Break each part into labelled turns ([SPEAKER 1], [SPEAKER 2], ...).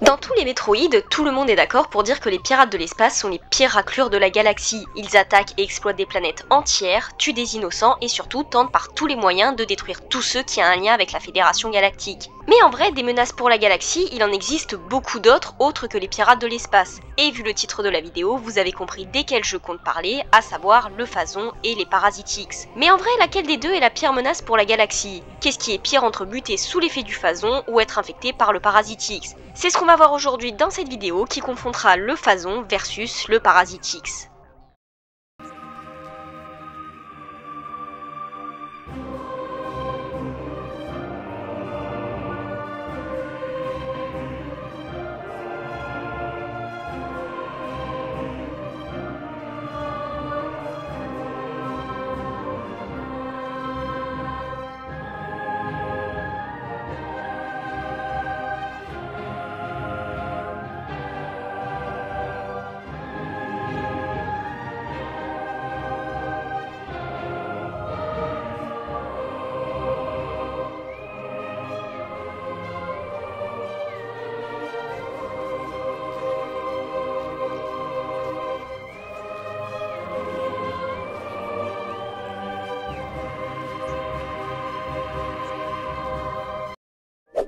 [SPEAKER 1] Dans tous les Metroid, tout le monde est d'accord pour dire que les pirates de l'espace sont les pires raclures de la galaxie. Ils attaquent et exploitent des planètes entières, tuent des innocents et surtout tentent par tous les moyens de détruire tous ceux qui ont un lien avec la Fédération Galactique. Mais en vrai, des menaces pour la galaxie, il en existe beaucoup d'autres autres que les pirates de l'espace. Et vu le titre de la vidéo, vous avez compris desquels je compte parler, à savoir le Phazon et les Parasitix. Mais en vrai, laquelle des deux est la pire menace pour la galaxie? Qu'est-ce qui est pire entre buter sous l'effet du Phazon ou être infecté par le Parasitix? C'est ce qu'on va voir aujourd'hui dans cette vidéo qui confrontera le Phazon versus le Parasitix.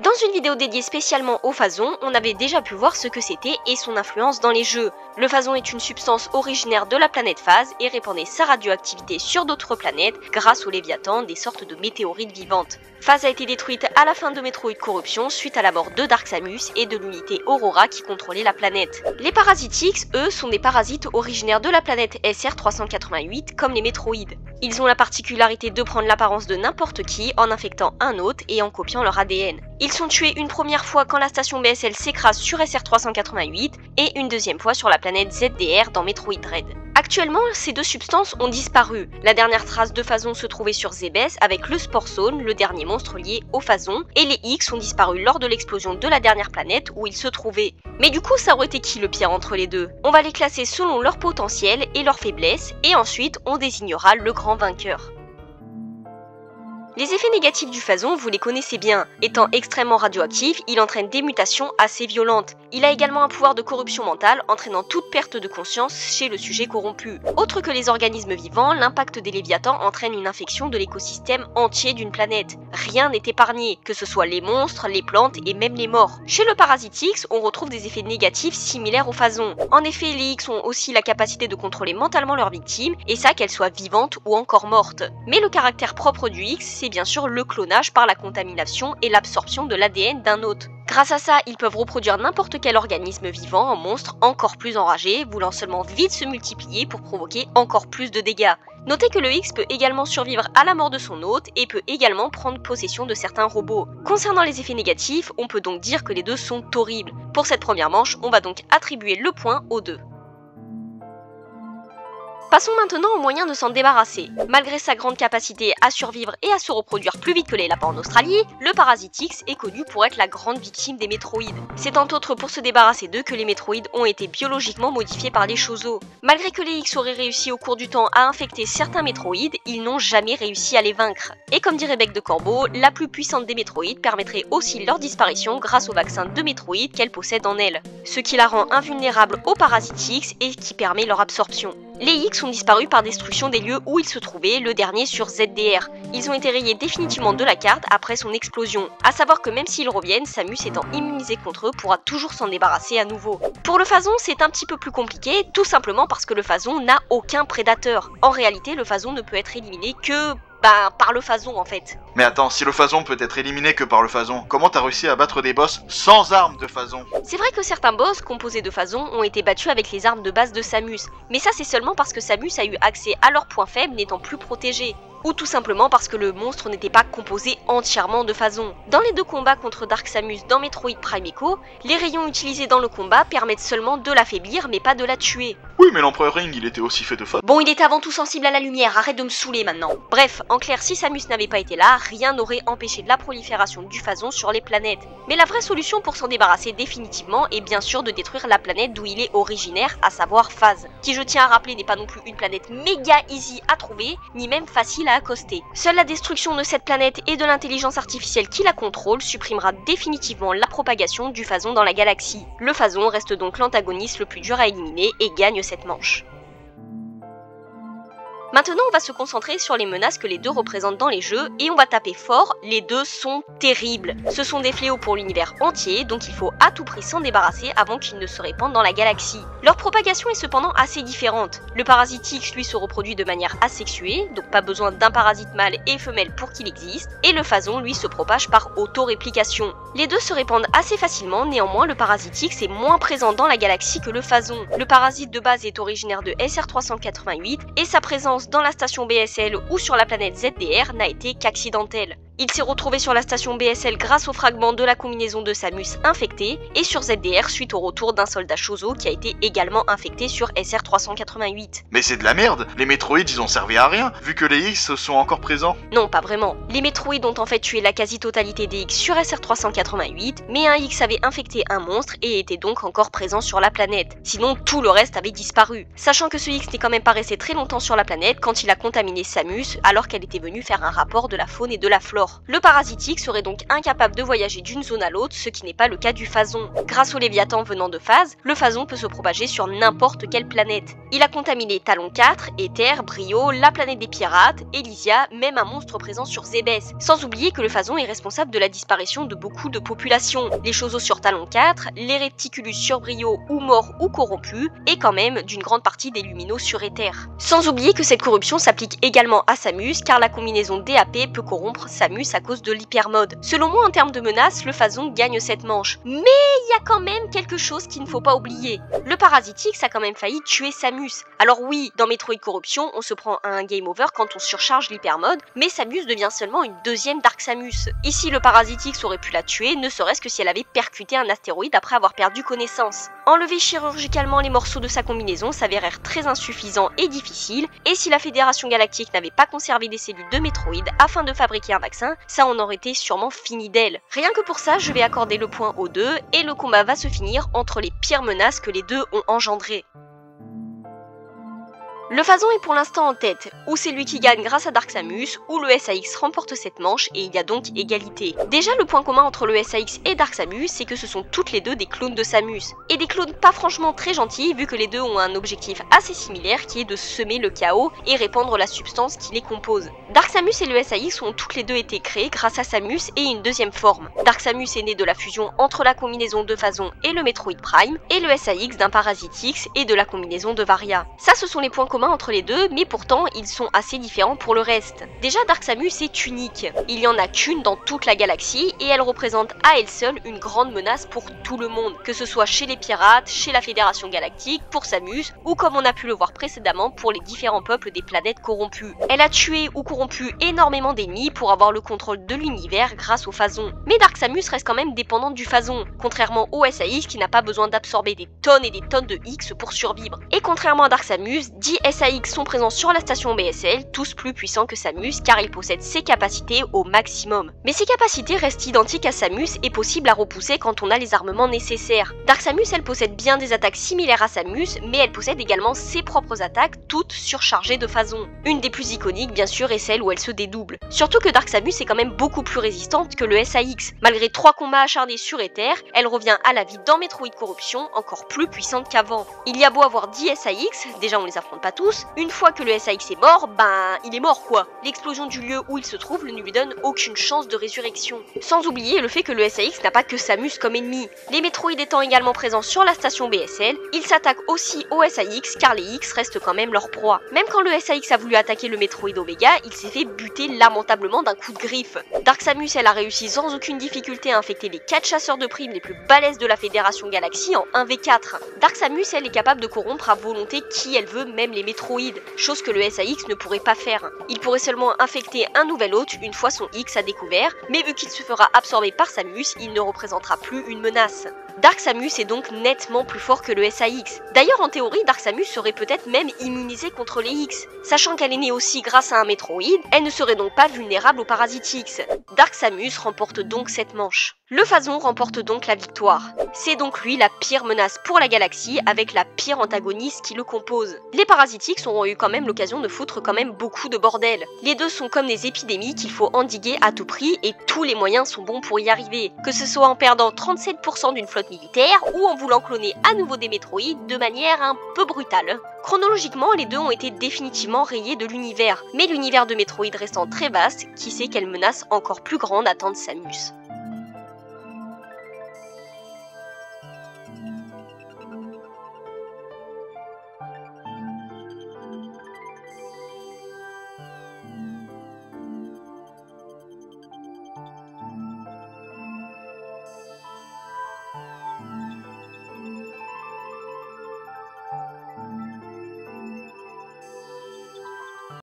[SPEAKER 1] Dans une vidéo dédiée spécialement au Phazon, on avait déjà pu voir ce que c'était et son influence dans les jeux. Le Phazon est une substance originaire de la planète Phase et répandait sa radioactivité sur d'autres planètes grâce aux Léviathans, des sortes de météorites vivantes. Phase a été détruite à la fin de Metroid Corruption suite à la mort de Dark Samus et de l'unité Aurora qui contrôlait la planète. Les Parasitix, eux, sont des parasites originaires de la planète SR388 comme les Metroid. Ils ont la particularité de prendre l'apparence de n'importe qui en infectant un autre et en copiant leur ADN. Ils sont tués une première fois quand la station BSL s'écrase sur SR388 et une deuxième fois sur la planète ZDR dans Metroid Dread. Actuellement, ces deux substances ont disparu. La dernière trace de Phazon se trouvait sur Zebes avec le Spore Zone, le dernier monstre lié au Phazon, et les X ont disparu lors de l'explosion de la dernière planète où ils se trouvaient. Mais du coup, ça aurait été qui le pire entre les deux? On va les classer selon leur potentiel et leurs faiblesses, et ensuite on désignera le grand vainqueur. Les effets négatifs du Phazon, vous les connaissez bien. Étant extrêmement radioactif, il entraîne des mutations assez violentes. Il a également un pouvoir de corruption mentale, entraînant toute perte de conscience chez le sujet corrompu. Autre que les organismes vivants, l'impact des Léviathans entraîne une infection de l'écosystème entier d'une planète. Rien n'est épargné, que ce soit les monstres, les plantes et même les morts. Chez le Parasitix, on retrouve des effets négatifs similaires au Phazon. En effet, les X ont aussi la capacité de contrôler mentalement leurs victimes, et ça qu'elles soient vivantes ou encore mortes. Mais le caractère propre du X, c'est bien sûr le clonage par la contamination et l'absorption de l'ADN d'un hôte. Grâce à ça, ils peuvent reproduire n'importe quel organisme vivant en monstre encore plus enragé, voulant seulement vite se multiplier pour provoquer encore plus de dégâts. Notez que le X peut également survivre à la mort de son hôte et peut également prendre possession de certains robots. Concernant les effets négatifs, on peut donc dire que les deux sont horribles. Pour cette première manche, on va donc attribuer le point aux deux. Passons maintenant aux moyens de s'en débarrasser. Malgré sa grande capacité à survivre et à se reproduire plus vite que les lapins en Australie, le Parasitix est connu pour être la grande victime des Metroid. C'est entre autres pour se débarrasser d'eux que les Metroid ont été biologiquement modifiés par les Chozo. Malgré que les X auraient réussi au cours du temps à infecter certains Metroid, ils n'ont jamais réussi à les vaincre. Et comme dirait Bec de Corbeau, la plus puissante des Metroid permettrait aussi leur disparition grâce au vaccin de Metroid qu'elle possède en elle, ce qui la rend invulnérable aux Parasitix et qui permet leur absorption. Les X ont disparu par destruction des lieux où ils se trouvaient, le dernier sur ZDR. Ils ont été rayés définitivement de la carte après son explosion. A savoir que même s'ils reviennent, Samus étant immunisé contre eux pourra toujours s'en débarrasser à nouveau. Pour le Phazon, c'est un petit peu plus compliqué, tout simplement parce que le Phazon n'a aucun prédateur. En réalité, le Phazon ne peut être éliminé que par le Phazon en fait.
[SPEAKER 2] Mais attends, si le Phazon peut être éliminé que par le Phazon, comment t'as réussi à battre des boss sans armes de Phazon?
[SPEAKER 1] C'est vrai que certains boss composés de Phazon ont été battus avec les armes de base de Samus, mais ça c'est seulement parce que Samus a eu accès à leurs points faibles n'étant plus protégés. Ou tout simplement parce que le monstre n'était pas composé entièrement de Phazon. Dans les deux combats contre Dark Samus dans Metroid Prime Echo, les rayons utilisés dans le combat permettent seulement de l'affaiblir mais pas de la tuer.
[SPEAKER 2] Oui, mais l'empereur Ring, il était aussi fait de phasons.
[SPEAKER 1] Bon, il était avant tout sensible à la lumière, arrête de me saouler maintenant. Bref, en clair, si Samus n'avait pas été là, rien n'aurait empêché de la prolifération du phason sur les planètes. Mais la vraie solution pour s'en débarrasser définitivement est bien sûr de détruire la planète d'où il est originaire, à savoir Phase, qui je tiens à rappeler n'est pas non plus une planète méga easy à trouver, ni même facile à accoster. Seule la destruction de cette planète et de l'intelligence artificielle qui la contrôle supprimera définitivement la propagation du phason dans la galaxie. Le phason reste donc l'antagoniste le plus dur à éliminer et gagne cette manche. Maintenant, on va se concentrer sur les menaces que les deux représentent dans les jeux et on va taper fort, les deux sont terribles. Ce sont des fléaux pour l'univers entier, donc il faut à tout prix s'en débarrasser avant qu'ils ne se répandent dans la galaxie. Leur propagation est cependant assez différente. Le parasite X, lui, se reproduit de manière asexuée, donc pas besoin d'un parasite mâle et femelle pour qu'il existe, et le phason, lui, se propage par auto-réplication. Les deux se répandent assez facilement, néanmoins le parasite X est moins présent dans la galaxie que le phason. Le parasite de base est originaire de SR388 et sa présence dans la station BSL ou sur la planète ZDR n'a été qu'accidentelle. Il s'est retrouvé sur la station BSL grâce au fragment de la combinaison de Samus infecté et sur ZDR suite au retour d'un soldat Chozo qui a été également infecté sur SR388.
[SPEAKER 2] Mais c'est de la merde, les métroïdes ils ont servi à rien, vu que les X sont encore présents.
[SPEAKER 1] Non, pas vraiment. Les métroïdes ont en fait tué la quasi-totalité des X sur SR388, mais un X avait infecté un monstre et était donc encore présent sur la planète. Sinon, tout le reste avait disparu. Sachant que ce X n'est quand même pas resté très longtemps sur la planète quand il a contaminé Samus alors qu'elle était venue faire un rapport de la faune et de la flore. Le parasite X serait donc incapable de voyager d'une zone à l'autre, ce qui n'est pas le cas du phason. Grâce au Léviathan venant de Phase, le phason peut se propager sur n'importe quelle planète. Il a contaminé Talon 4, Aether, Brio, la planète des pirates, Elysia, même un monstre présent sur Zebes. Sans oublier que le phason est responsable de la disparition de beaucoup de populations. Les Chozos sur Talon 4, les Reticulus sur Brio ou morts ou corrompus, et quand même d'une grande partie des Luminos sur Aether. Sans oublier que cette corruption s'applique également à Samus, car la combinaison DAP peut corrompre Samus à cause de l'hypermode. Selon moi, en termes de menaces, le phason gagne cette manche. Mais il y a quand même quelque chose qu'il ne faut pas oublier. Le parasite X a quand même failli tuer Samus. Alors oui, dans Metroid Corruption, on se prend à un game over quand on surcharge l'hypermode, mais Samus devient seulement une deuxième Dark Samus. Ici, le parasite X aurait pu la tuer, ne serait-ce que si elle avait percuté un astéroïde après avoir perdu connaissance. Enlever chirurgicalement les morceaux de sa combinaison s'avérèrent très insuffisant et difficile, et si la Fédération Galactique n'avait pas conservé des cellules de Metroid afin de fabriquer un vaccin, ça on aurait été sûrement fini d'elle. Rien que pour ça, je vais accorder le point aux deux, et le combat va se finir entre les pires menaces que les deux ont engendrées. Le phason est pour l'instant en tête, ou c'est lui qui gagne grâce à Dark Samus, ou le SAX remporte cette manche et il y a donc égalité. Déjà le point commun entre le SAX et Dark Samus, c'est que ce sont toutes les deux des clones de Samus. Et des clones pas franchement très gentils vu que les deux ont un objectif assez similaire qui est de semer le chaos et répandre la substance qui les compose. Dark Samus et le SAX ont toutes les deux été créés grâce à Samus et une deuxième forme. Dark Samus est né de la fusion entre la combinaison de Phason et le Metroid Prime, et le SAX d'un Parasite X et de la combinaison de Varia. Ça ce sont les points communs entre les deux, mais pourtant ils sont assez différents pour le reste. Déjà Dark Samus est unique, il n'y en a qu'une dans toute la galaxie et elle représente à elle seule une grande menace pour tout le monde, que ce soit chez les pirates, chez la Fédération Galactique, pour Samus, ou comme on a pu le voir précédemment pour les différents peuples des planètes corrompues. Elle a tué ou corrompu énormément d'ennemis pour avoir le contrôle de l'univers grâce au Phason. Mais Dark Samus reste quand même dépendante du Phason, contrairement au SAX qui n'a pas besoin d'absorber des tonnes et des tonnes de X pour survivre. Et contrairement à Dark Samus, 10 SAX sont présents sur la station BSL, tous plus puissants que Samus car ils possèdent ses capacités au maximum. Mais ces capacités restent identiques à Samus et possibles à repousser quand on a les armements nécessaires. Dark Samus elle possède bien des attaques similaires à Samus, mais elle possède également ses propres attaques, toutes surchargées de Phason. Une des plus iconiques bien sûr est celle où elle se dédouble. Surtout que Dark Samus est quand même beaucoup plus résistante que le SAX. Malgré 3 combats acharnés sur Aether, elle revient à la vie dans Metroid Corruption encore plus puissante qu'avant. Il y a beau avoir 10 SAX, déjà on les affronte pas tous, une fois que le SAX est mort, ben il est mort quoi. L'explosion du lieu où il se trouve ne lui donne aucune chance de résurrection. Sans oublier le fait que le SAX n'a pas que Samus comme ennemi. Les Metroid étant également présents sur la station BSL, ils s'attaquent aussi au SAX car les X restent quand même leur proie. Même quand le SAX a voulu attaquer le Metroid Omega, il s'est fait buter lamentablement d'un coup de griffe. Dark Samus elle a réussi sans aucune difficulté à infecter les 4 chasseurs de primes les plus balèzes de la Fédération Galaxie en 1v4. Dark Samus elle est capable de corrompre à volonté qui elle veut, même les Metroid, chose que le SAX ne pourrait pas faire. Il pourrait seulement infecter un nouvel hôte une fois son X à découvert, mais vu qu'il se fera absorber par Samus, il ne représentera plus une menace. Dark Samus est donc nettement plus fort que le SAX. D'ailleurs, en théorie, Dark Samus serait peut-être même immunisée contre les X. Sachant qu'elle est née aussi grâce à un Metroid, elle ne serait donc pas vulnérable aux parasites X. Dark Samus remporte donc cette manche. Le Phazon remporte donc la victoire. C'est donc lui la pire menace pour la galaxie avec la pire antagoniste qui le compose. Les parasites X auront eu quand même l'occasion de foutre quand même beaucoup de bordel. Les deux sont comme des épidémies qu'il faut endiguer à tout prix et tous les moyens sont bons pour y arriver. Que ce soit en perdant 37% d'une flotte militaire ou en voulant cloner à nouveau des métroïdes de manière un peu brutale. Chronologiquement, les deux ont été définitivement rayés de l'univers, mais l'univers de Metroid restant très vaste, qui sait quelle menace encore plus grande attend Samus.